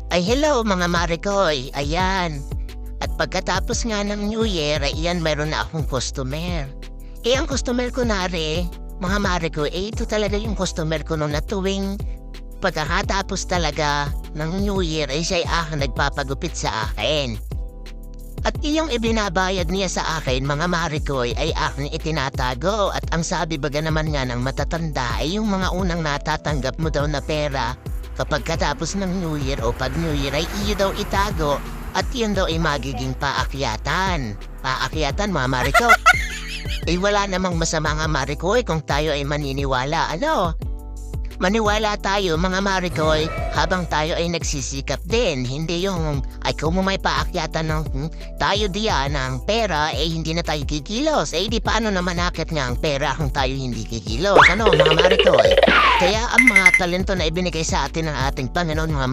Ay hello mga Marikoy, ayan. At pagkatapos nga ng New Year, ay iyan meron na akong customer. Ang customer ko nari, mga Marikoy, ito talaga yung customer ko nung na tuwing pagkakatapos talaga ng New Year ay siya nagpapagupit sa akin. At iyong ibinabayad niya sa akin, mga Marikoy, ay aking itinatago. At ang sabi baga naman nga ng matatanda ay yung mga unang natatanggap mo daw na pera kapag katapos ng New Year o pag New Year ay iyo daw itago at yun daw ay magiging paakyatan. Paakyatan, mga Marikoy. Wala namang masama nga Marikoy kung tayo ay maniniwala, ano? Maniwala tayo mga Marikoy habang tayo ay nagsisikap din. Hindi yung ay kung may paakyatan ng tayo diyan ng pera hindi na tayo kikilos. Di paano naman akit nga ang pera kung tayo hindi kikilos. Ano mga Marikoy? Kaya ang mga talento na ibinigay sa atin ng ating Panginoon mga